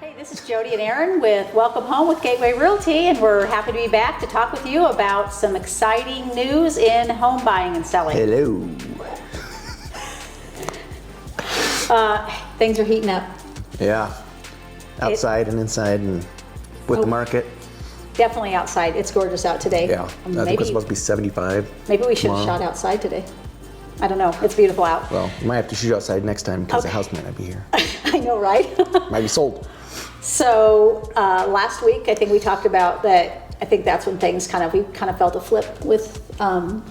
Hey, this is Jody and Aaron with Welcome Home with Gateway Realty, and we're happy to be back to talk with you about some exciting news in home buying and selling. Hello. Things are heating up. Yeah, outside and inside and with the market. Definitely outside. It's gorgeous out today. Yeah, I think it's supposed to be 75. Maybe we should have shot outside today. I don't know. It's beautiful out. Well, you might have to shoot outside next time because the house might not be here. I know, right? Might be sold. So last week, I think we talked about that. I think that's when things we kind of felt a flip with some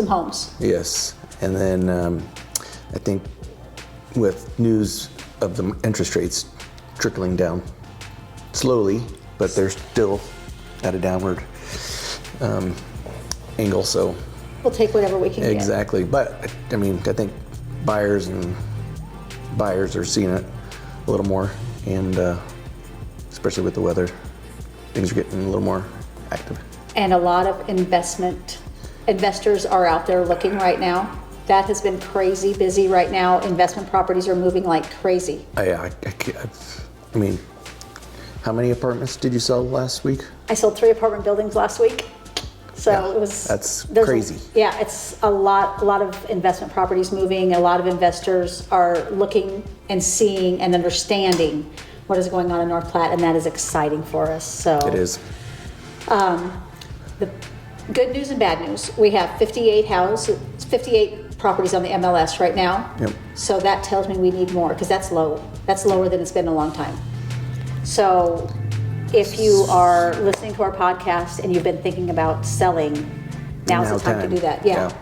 homes. Yes, and then I think with news of the interest rates trickling down slowly, but they're still at a downward angle. So we'll take whatever we can get. Exactly, but I mean, I think buyers are seeing it a little more, and especially with the weather, things are getting a little more active. And a lot of investors are out there looking right now. That has been crazy busy right now. Investment properties are moving like crazy. I mean, how many apartments did you sell last week? I sold 3 apartment buildings last week. So yeah, that's crazy. It's a lot of investment properties moving. A lot of investors are looking and seeing and understanding what is going on in North Platte, and that is exciting for us. So it is. The good news and bad news. We have 58 properties on the MLS right now. Yep. So that tells me we need more because that's low. That's lower than it's been in a long time. So if you are listening to our podcast and you've been thinking about selling, now's the time to do that. Yeah.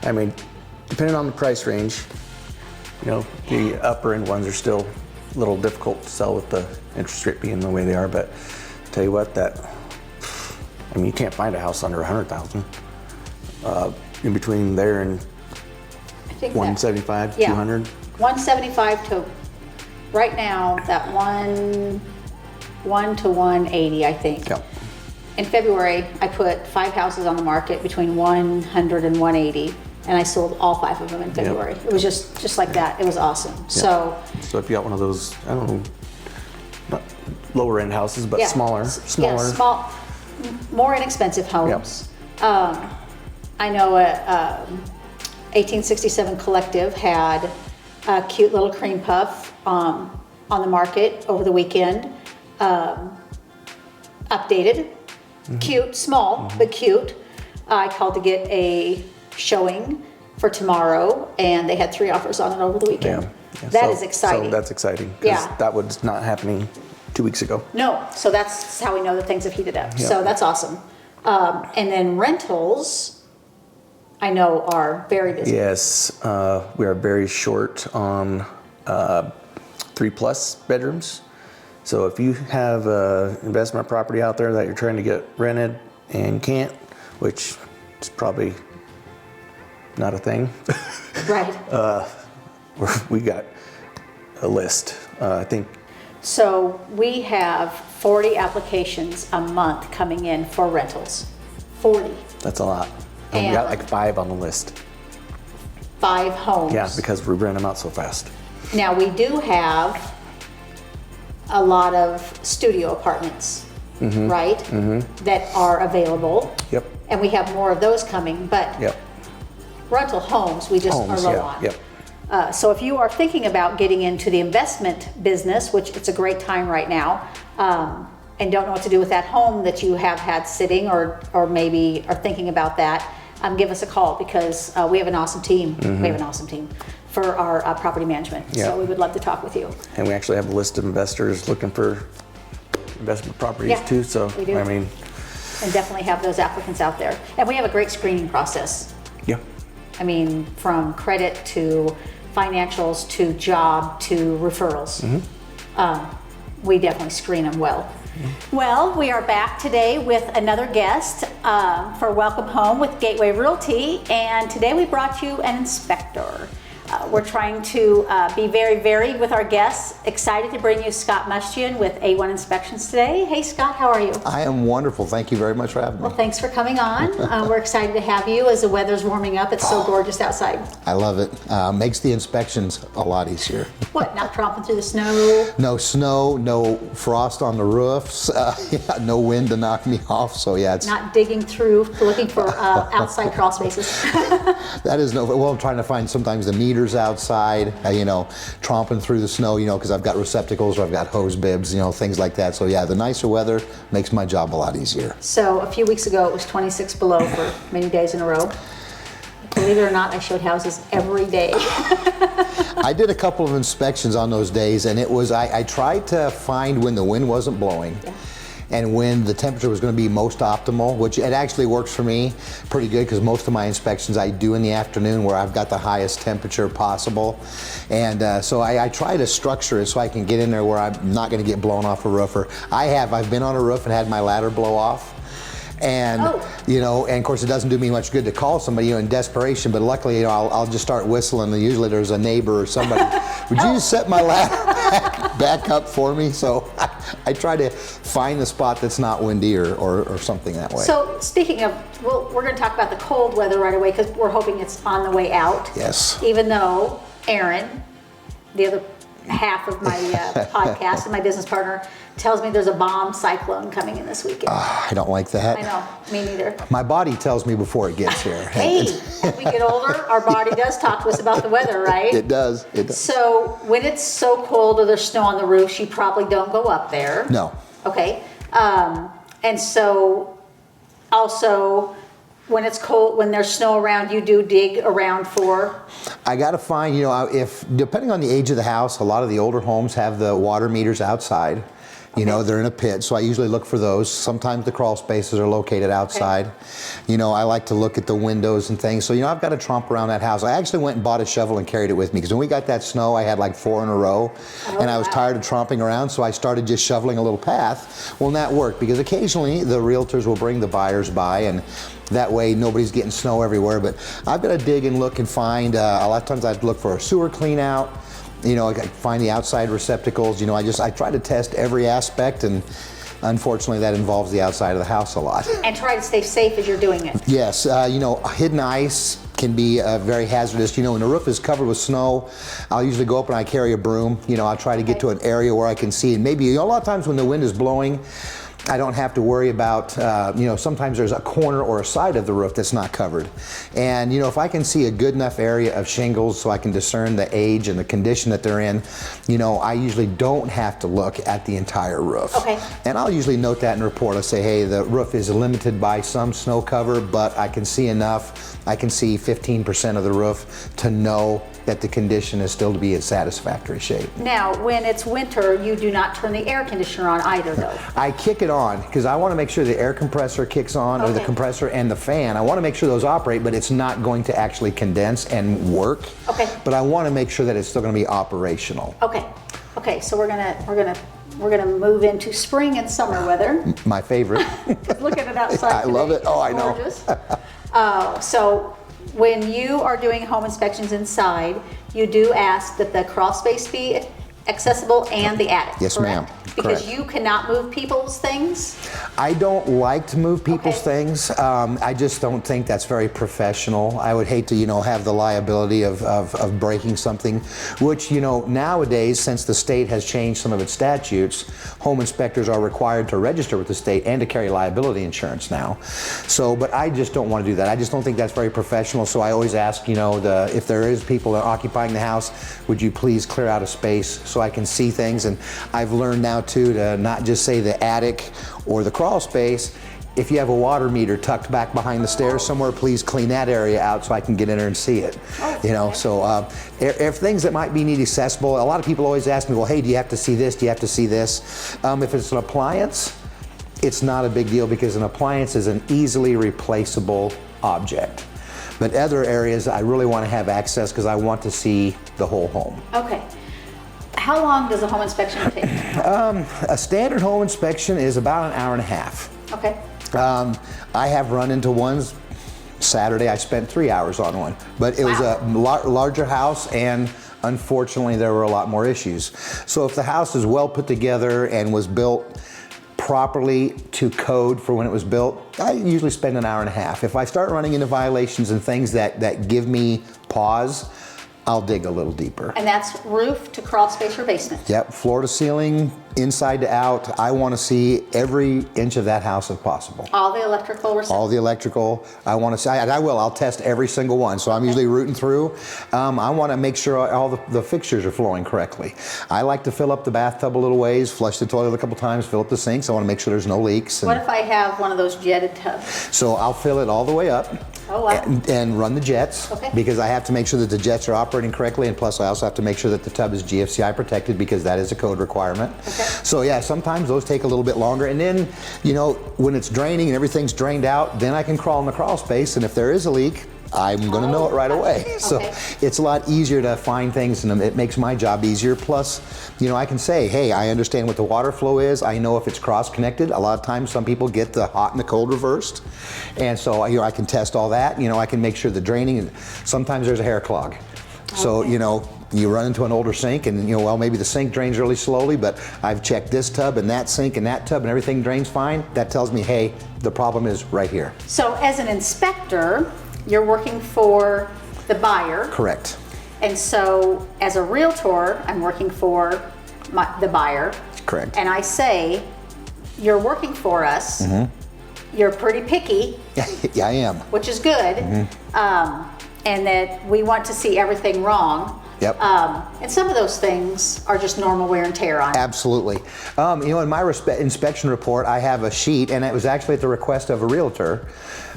I mean, depending on the price range, the upper end ones are still a little difficult to sell with the interest rate being the way they are. But I'll tell you what, you can't find a house under 100,000. In between there and 175, 200. 175 to right now, that 1 to 180, I think. Yeah. In February, I put 5 houses on the market between 100 and 180, and I sold all 5 of them in February. Yep. It was just like that. It was awesome. Yep. So if you got one of those, I don't know, not lower end houses, but smaller. Yeah, small, more inexpensive homes. Yep. I know 1867 Collective had a cute little cream puff on the market over the weekend. Updated, cute, small, but cute. I called to get a showing for tomorrow, and they had 3 offers on it over the weekend. Yeah. That is exciting. So that's exciting, because that was not happening 2 weeks ago. No, so that's how we know that things have heated up. Yep. So that's awesome. And then rentals, I know, are very busy. Yes, we are very short on 3+ bedrooms. So if you have an investment property out there that you're trying to get rented and can't, which is probably not a thing. Right. We got a list, I think. So we have 40 applications a month coming in for rentals. 40. That's a lot. And we got like 5 on the list. 5 homes. Yeah, because we rent them out so fast. Now we do have a lot of studio apartments, right? Mm-hmm. That are available. Yep. And we have more of those coming, but rental homes, we just are low on. Yep. So if you are thinking about getting into the investment business, which it's a great time right now, and don't know what to do with that home that you have had sitting, or maybe are thinking about that, give us a call, because we have an awesome team. Mm-hmm. We have an awesome team for our property management. Yep. So we would love to talk with you. And we actually have a list of investors looking for investment properties too. So we do. And definitely have those applicants out there. And we have a great screening process. Yeah. From credit to financials to job to referrals. Mm-hmm. We definitely screen them well. Mm-hmm. Well, we are back today with another guest for Welcome Home with Gateway Realty, and today we brought you an inspector. We're trying to be very varied with our guests. Excited to bring you Scott Mustion with A1 Inspections today. Hey Scott, how are you? I am wonderful. Thank you very much for having me. Well, thanks for coming on. We're excited to have you as the weather's warming up. It's so gorgeous outside. I love it. Makes the inspections a lot easier. What, not tromping through the snow? No snow, no frost on the roofs, no wind to knock me off. So yeah, it's Not digging through, looking for outside crawl spaces. that is no. Well, I'm trying to find sometimes the meters outside. Tromping through the snow. Because I've got receptacles or I've got hose bibs. Things like that. So yeah, the nicer weather makes my job a lot easier. So a few weeks ago, it was 26 below for many days in a row. Believe it or not, I showed houses every day. I did a couple of inspections on those days, and it was I tried to find when the wind wasn't blowing. Yeah. And when the temperature was going to be most optimal, which it actually works for me pretty good because most of my inspections I do in the afternoon where I've got the highest temperature possible. And so I try to structure it so I can get in there where I'm not going to get blown off a roof. Or I've been on a roof and had my ladder blow off. And and of course it doesn't do me much good to call somebody in desperation, but luckily I'll just start whistling, and usually there's a neighbor or somebody. Would you just set my ladder back up for me? So I try to find the spot that's not windy or something that way. So speaking of, we're going to talk about the cold weather right away because we're hoping it's on the way out. Yes. Even though Aaron, the other half of my podcast and my business partner, tells me there's a bomb cyclone coming in this weekend. I don't like that. I know, me neither. My body tells me before it gets here. Hey, as we get older, our body does talk to us about the weather, right? It does. It does. So when it's so cold or there's snow on the roofs, you probably don't go up there. No. Okay. And so also when it's cold, when there's snow around, you do dig around for? I got to find, if depending on the age of the house, a lot of the older homes have the water meters outside. They're in a pit, so I usually look for those. Sometimes the crawl spaces are located outside. Okay. I like to look at the windows and things. So, I've got to tromp around that house. I actually went and bought a shovel and carried it with me because when we got that snow, I had like 4 in a row, and I was tired of tromping around, so I started just shoveling a little path. Well, and that worked because occasionally the realtors will bring the buyers by, and that way nobody's getting snow everywhere. But I've got to dig and look and find. A lot of times I look for a sewer clean out. I find the outside receptacles. I try to test every aspect, and unfortunately that involves the outside of the house a lot. And try to stay safe as you're doing it. Yes, hidden ice can be very hazardous. When the roof is covered with snow, I'll usually go up and I carry a broom. I'll try to get to an area where I can see, and maybe a lot of times when the wind is blowing, I don't have to worry about, sometimes there's a corner or a side of the roof that's not covered. And, if I can see a good enough area of shingles so I can discern the age and the condition that they're in, I usually don't have to look at the entire roof. Okay. And I'll usually note that in the report. I'll say, hey, the roof is limited by some snow cover, but I can see enough. I can see 15% of the roof to know that the condition is still to be in satisfactory shape. Now, when it's winter, you do not turn the air conditioner on either, though. I kick it on because I want to make sure the air compressor kicks on, or the compressor and the fan. I want to make sure those operate, but it's not going to actually condense and work. Okay. But I want to make sure that it's still going to be operational. Okay. Okay. So we're gonna move into spring and summer weather. My favorite. Look at it outside. I love it. Oh, I know. Gorgeous. So when you are doing home inspections inside, you do ask that the crawl space be accessible and the attic. Yes, correct? ma'am. Because Correct. you cannot move people's things? I don't like to move people's things. I just don't think that's very professional. I would hate to, have the liability of breaking something, which, nowadays, since the state has changed some of its statutes, home inspectors are required to register with the state and to carry liability insurance now. So, but I just don't want to do that. I just don't think that's very professional. So I always ask, if there is people that are occupying the house, would you please clear out a space so I can see things? And I've learned now too to not just say the attic or the crawl space. If you have a water meter tucked back behind the stairs somewhere, please clean that area out so I can get in there and see it. So if things that might be need accessible, a lot of people always ask me, well, hey, do you have to see this? Do you have to see this? If it's an appliance, it's not a big deal because an appliance is an easily replaceable object. But other areas, I really want to have access because I want to see the whole home. Okay. How long does a home inspection take? A standard home inspection is about an hour and a half. Okay. I have run into ones Saturday I spent 3 hours on one, but it was a larger house, and unfortunately there were a lot more issues. So if the house is well put together and was built properly to code for when it was built, I usually spend an hour and a half. If I start running into violations and things that give me pause, I'll dig a little deeper. And that's roof to crawl space or basement? Yep, floor to ceiling, inside to out. I want to see every inch of that house if possible. All the electrical receptacles? All the electrical. I want to see, and I will, I'll test every single one. So I'm usually rooting through. I want to make sure all the fixtures are flowing correctly. I like to fill up the bathtub a little ways, flush the toilet a couple times, fill up the sinks. I want to make sure there's no leaks. What if I have one of those jetted tubs? So I'll fill it all the way up. Oh, wow. And run the jets, okay, because I have to make sure that the jets are operating correctly, and plus I also have to make sure that the tub is GFCI protected, because that is a code requirement. Okay. So yeah, sometimes those take a little bit longer, and then, you know, when it's draining and everything's drained out, then I can crawl in the crawl space, and if there is a leak, I'm going to know it right away. Okay. So it's a lot easier to find things, and it makes my job easier. Plus, you know, I can say, hey, I understand what the water flow is. I know if it's cross-connected. A lot of times some people get the hot and the cold reversed. And so, you know, I can test all that. You know, I can make sure the draining, and sometimes there's a hair clog. So, you know, you run into an older sink and, you know, well, maybe the sink drains really slowly, but I've checked this tub and that sink and that tub and everything drains fine. That tells me, hey, the problem is right here. So as an inspector, you're working for the buyer. Correct. And so as a realtor, I'm working for the buyer. Correct. And I say, you're working for us. Mm-hmm. You're pretty picky. Yeah, I am. Which is good. Mm-hmm. And that we want to see everything wrong. Yep. And some of those things are just normal wear and tear on. Absolutely. You know, in my inspection report, I have a sheet, and it was actually at the request of a realtor.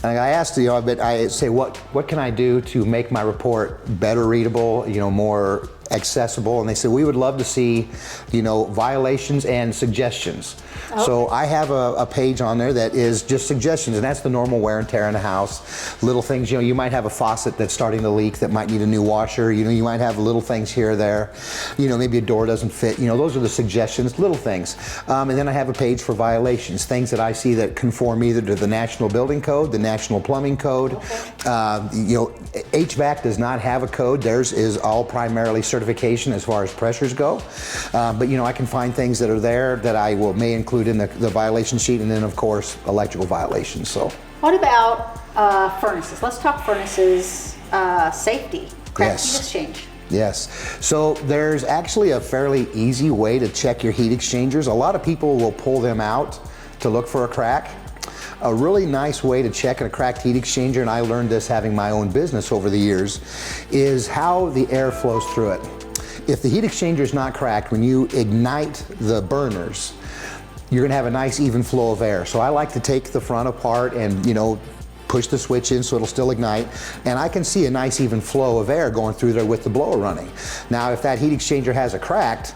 And I asked, you know, but I say, what can I do to make my report better readable, you know, more accessible? And they said, we would love to see, you know, violations and suggestions. Okay. So I have a page on there that is just suggestions, and that's the normal wear and tear in a house. Little things, you know, you might have a faucet that's starting to leak that might need a new washer. You know, you might have little things here or there. You know, maybe a door doesn't fit. You know, those are the suggestions, little things. And then I have a page for violations, things that I see that conform either to the National Building Code, the National Plumbing Code. Okay. You know, HVAC does not have a code. Theirs is all primarily certification as far as pressures go. But, you know, I can find things that are there that I may include in the violation sheet, and then, of course, electrical violations. So, what about furnaces? Let's talk furnaces, safety, crack heat exchange. Yes. So there's actually a fairly easy way to check your heat exchangers. A lot of people will pull them out to look for a crack. A really nice way to check a cracked heat exchanger, and I learned this having my own business over the years, is how the air flows through it. If the heat exchanger is not cracked, when you ignite the burners, you're gonna have a nice even flow of air. So I like to take the front apart and, you know, push the switch in so it'll still ignite, and I can see a nice even flow of air going through there with the blower running. Now, if that heat exchanger has a cracked,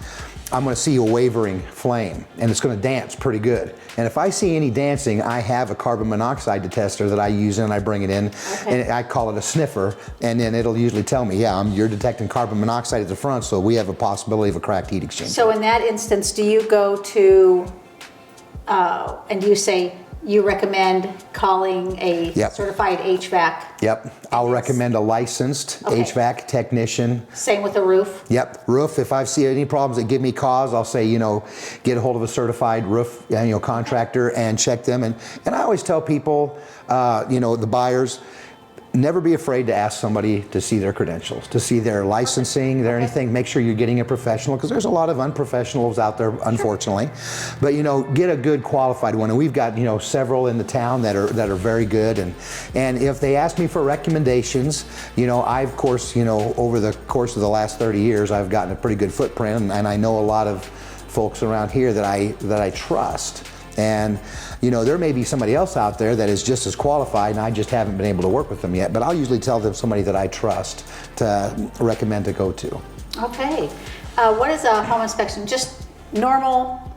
I'm gonna see a wavering flame, and it's gonna dance pretty good. And if I see any dancing, I have a carbon monoxide detector that I use, and I bring it in, and I call it a sniffer, and then it'll usually tell me, yeah, you're detecting carbon monoxide at the front, so we have a possibility of a cracked heat exchanger. So in that instance, do you go to, and do you say, you recommend calling a certified HVAC? Yep, I'll recommend a licensed HVAC technician. Same with the roof? Yep, roof. If I see any problems that give me cause, I'll say, you know, get a hold of a certified roof, you know, contractor and check them. And I always tell people, you know, the buyers, never be afraid to ask somebody to see their credentials, to see their licensing, their anything. Make sure you're getting a professional, because there's a lot of unprofessionals out there, unfortunately. But, you know, get a good qualified one. And we've got, you know, several in the town that are very good. And if they ask me for recommendations, you know, I, of course, you know, over the course of the last 30 years, I've gotten a pretty good footprint, and I know a lot of folks around here that I trust. And, you know, there may be somebody else out there that is just as qualified, and I just haven't been able to work with them yet. But I'll usually tell them somebody that I trust to recommend to go to. Okay. What is a home inspection? Just normal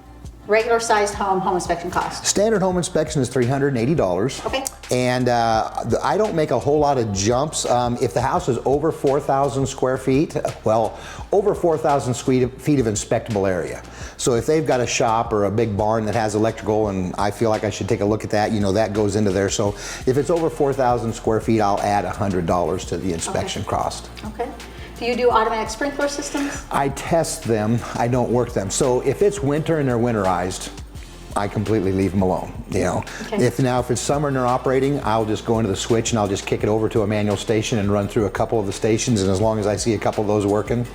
Regular sized home inspection cost. Standard home inspection is $380. Okay. And I don't make a whole lot of jumps. If the house is over 4,000 square feet, well, over 4,000 feet of inspectable area. So if they've got a shop or a big barn that has electrical and I feel like I should take a look at that, you know, that goes into there. So if it's over 4,000 square feet, I'll add $100 to the inspection cost. Okay. Do you do automatic sprinkler systems? I test them, I don't work them. So if it's winter and they're winterized, I completely leave them alone, you know. Okay. If it's summer and they're operating, I'll just go into the switch and I'll just kick it over to a manual station and run through a couple of the stations, and as long as I see a couple of those working,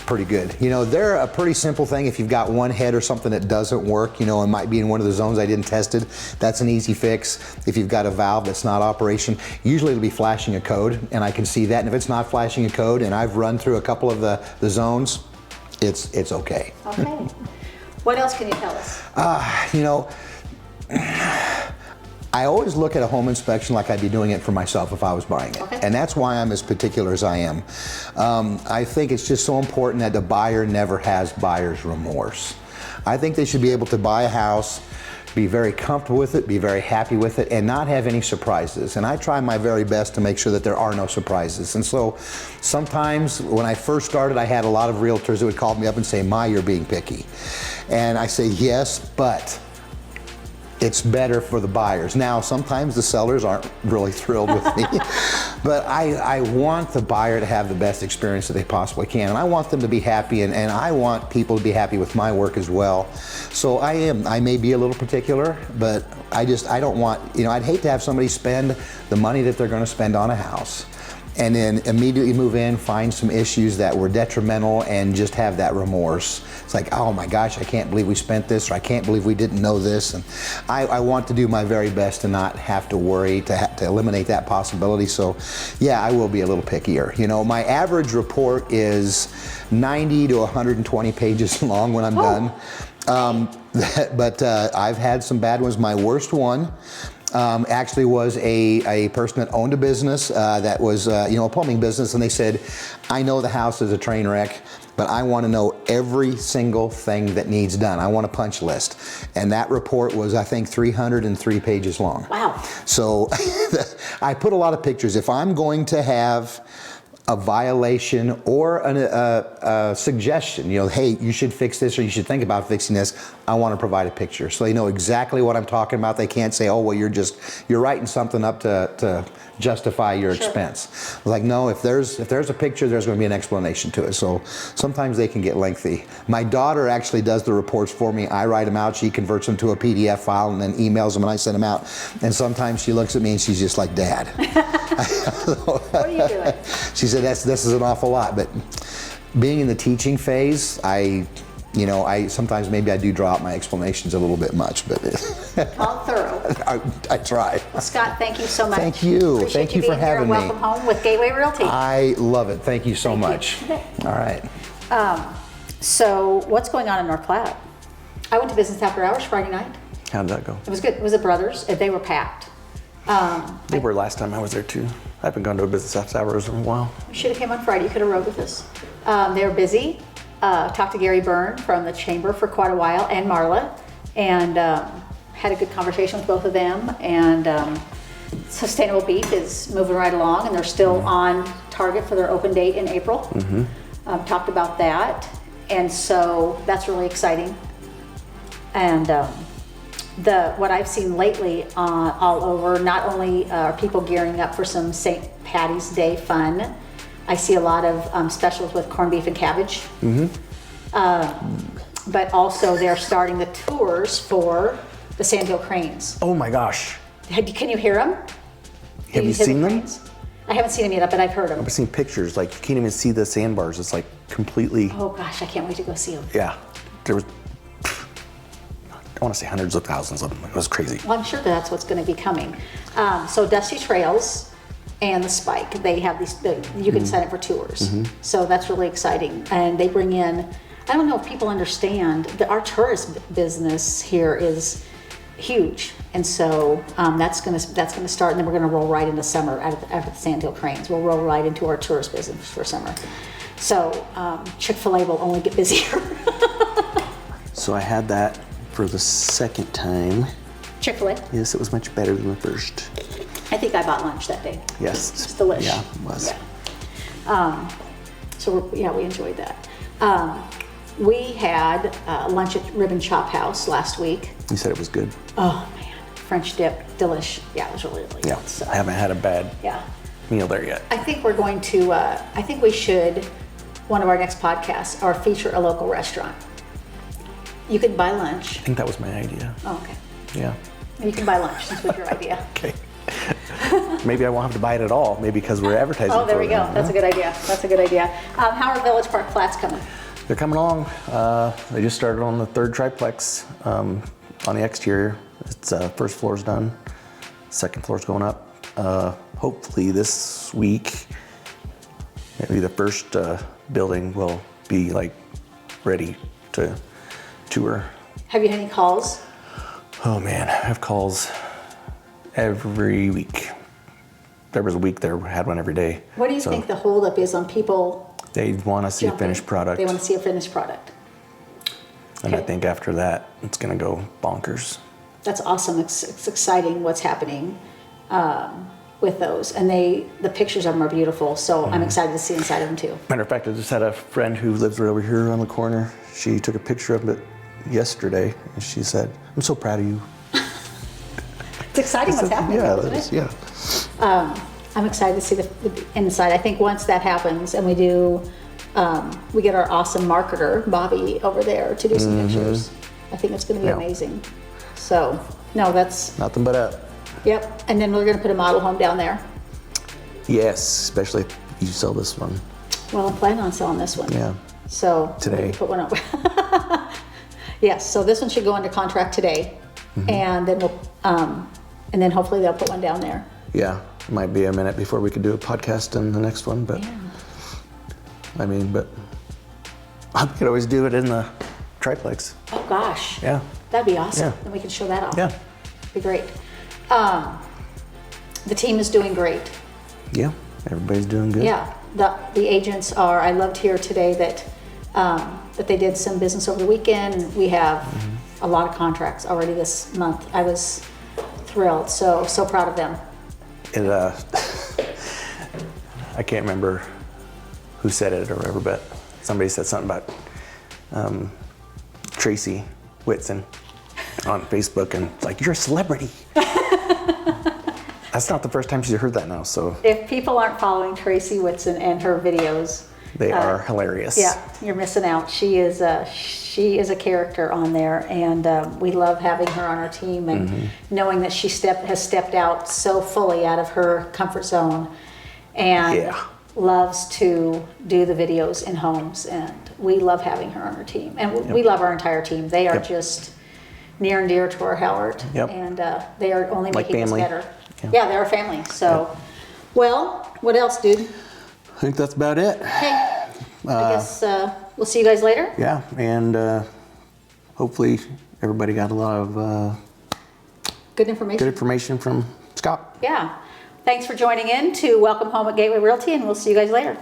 pretty good. You know, they're a pretty simple thing. If you've got one head or something that doesn't work, you know, it might be in one of the zones I didn't tested, that's an easy fix. If you've got a valve that's not operation, usually it'll be flashing a code and I can see that, and if it's not flashing a code and I've run through a couple of the zones, it's okay. Okay. What else can you tell us? You know, I always look at a home inspection like I'd be doing it for myself if I was buying it. Okay. And that's why I'm as particular as I am. I think it's just so important that the buyer never has buyer's remorse. I think they should be able to buy a house, be very comfortable with it, be very happy with it, and not have any surprises. And I try my very best to make sure that there are no surprises. And so sometimes when I first started, I had a lot of realtors that would call me up and say, "My, you're being picky." And I say, yes, but it's better for the buyers. Now, sometimes the sellers aren't really thrilled with me, but I want the buyer to have the best experience that they possibly can. And I want them to be happy, and I want people to be happy with my work as well. So I may be a little particular, but I don't want, you know, I'd hate to have somebody spend the money that they're gonna spend on a house and then immediately move in, find some issues that were detrimental, and just have that remorse. It's like, oh my gosh, I can't believe we spent this, or I can't believe we didn't know this. And I want to do my very best to not have to worry, to eliminate that possibility. So yeah, I will be a little pickier. You know, my average report is 90 to 120 pages long when I'm done. But I've had some bad ones. My worst one actually was a person that owned a business that was, you know, a plumbing business, and they said, "I know the house is a train wreck, but I want to know every single thing that needs done. I want a punch list." And that report was, I think, 303 pages long. Wow. So I put a lot of pictures. If I'm going to have a violation or a suggestion, you know, hey, you should fix this or you should think about fixing this, I want to provide a picture so they know exactly what I'm talking about. They can't say, oh, well, you're writing something up to justify your expense. Like, no, if there's a picture, there's going to be an explanation to it. So sometimes they can get lengthy. My daughter actually does the reports for me. I write them out, she converts them to a PDF file and then emails them, and I send them out. And sometimes she looks at me and she's just like, "Dad." What are you doing? She said, this is an awful lot. But being in the teaching phase, I sometimes maybe I do draw out my explanations a little bit much, but All thorough. I try. Well, Scott, thank you so much. Thank you. Appreciate Thank you for being here. having me. Welcome home with Gateway Realty. I love it. Thank you so much. Okay. All right. So what's going on in North Platte? I went to business after hours Friday night. How did that go? It was good. It was the brothers. They were packed. They were last time I was there too. I haven't gone to a business after hours in a while. You should have came on Friday. You could have rode with us. They were busy. Talked to Gary Byrne from the Chamber for quite a while, and Marla, and had a good conversation with both of them. And Sustainable Beef is moving right along, and they're still on target for their open date in April. Talked about that, and so that's really exciting. And what I've seen lately all over, not only are people gearing up for some St. Patty's Day fun, I see a lot of specials with corned beef and cabbage. But also they're starting the tours for the Sandhill Cranes. Oh my gosh. Can you hear them? Have you seen them? I haven't seen them yet, but I've heard them. I've seen pictures, like you can't even see the sandbars. It's like completely, Oh gosh, I can't wait to go see them. yeah. There was, I want to say hundreds of thousands of them. It was crazy. Well, I'm sure that's what's going to be coming. So Dusty Trails and the Spike, they have these, you can sign up for tours. So that's really exciting. And they bring in, I don't know if people understand that our tourist business here is huge. And so that's going to start, and then we're going to roll right into summer after the Sandhill Cranes. We'll roll right into our tourist business for summer. So Chick-fil-A will only get busier. So I had that for the second time. Chick-fil-A. Yes, it was much better than the first. I think I bought lunch that day. Yes. It's delish. Yeah, it was. Yeah. We enjoyed that. We had lunch at Ribbon Chop House last week. You said it was good. Oh man, French dip, delish. Yeah, it was really, really Yeah, good. So, I haven't had a bad meal there yet. I think we're going to, I think we should, one of our next podcasts, or feature a local restaurant. You could buy lunch. I think that was my idea. Oh, okay. Yeah. You can buy lunch. This was your idea. Okay. Maybe I won't have to buy it at all. Maybe because we're advertising. Oh, there for we go. them. That's a good idea. That's a good idea. How are Village Park Flats coming? They're coming along. They just started on the third triplex on the exterior. It's first floor's done. Second floor's going up. Hopefully this week, maybe the first building will be like ready to tour. Have you had any calls? Oh man, I have calls every week. There was a week there, had one every day. What do you So think the holdup is on people? They want to see a jumping? finished product. They want to see a finished product. And I Okay. think after that, it's gonna go bonkers. That's awesome. It's exciting what's happening with those, and the pictures of them are beautiful. So I'm excited to see inside of them too. Matter of fact, I just had a friend who lives right over here on the corner. She took a picture of it yesterday, and she said, "I'm so proud of you." It's exciting what's happening, Yeah, isn't that is, it? yeah. I'm excited to see the inside. I think once that happens and we do, we get our awesome marketer, Bobby, over there to do some pictures. I think it's going to be Yeah. amazing. So, no, that's, Nothing but up. yep. And then we're going to put a model home down there. Yes, especially if you sell this one. Well, I'm planning on selling this one. Yeah. So Today. we'll put one up. Yes, so this one should go under contract today, and then and then hopefully they'll put one down there. Yeah, it might be a minute before we could do a podcast in the next one, but Yeah. I mean, but I could always do it in the triplex. Oh gosh. Yeah. That'd be awesome. Yeah. Then we can show that off. Yeah. Be great. The team is doing great. Yeah, everybody's doing good. Yeah, the agents are. I loved here today that that they did some business over the weekend. We have a lot of contracts already this month. I was thrilled. So proud of them. It, I can't remember who said it or whatever, but somebody said something about Tracy Whitson on Facebook, and it's like, you're a celebrity. That's not the first time she's heard that now, so If people aren't following Tracy Whitson and her videos, they are hilarious. yeah, you're missing out. She is a character on there, and we love having her on our team and knowing that she has stepped out so fully out of her comfort zone and Yeah. loves to do the videos in homes, and we love having her on our team, and we love our entire team. They are Yep. just near and dear to our heart, Yep. and they are only Like making family. us better. Yeah. Yeah, they're a family. So, well, what else, dude? I think that's about it. Hey, I guess we'll see you guys later. Yeah, and hopefully everybody got a lot of Good information. good information from Scott. Yeah. Thanks for joining in to Welcome Home at Gateway Realty, and we'll see you guys later.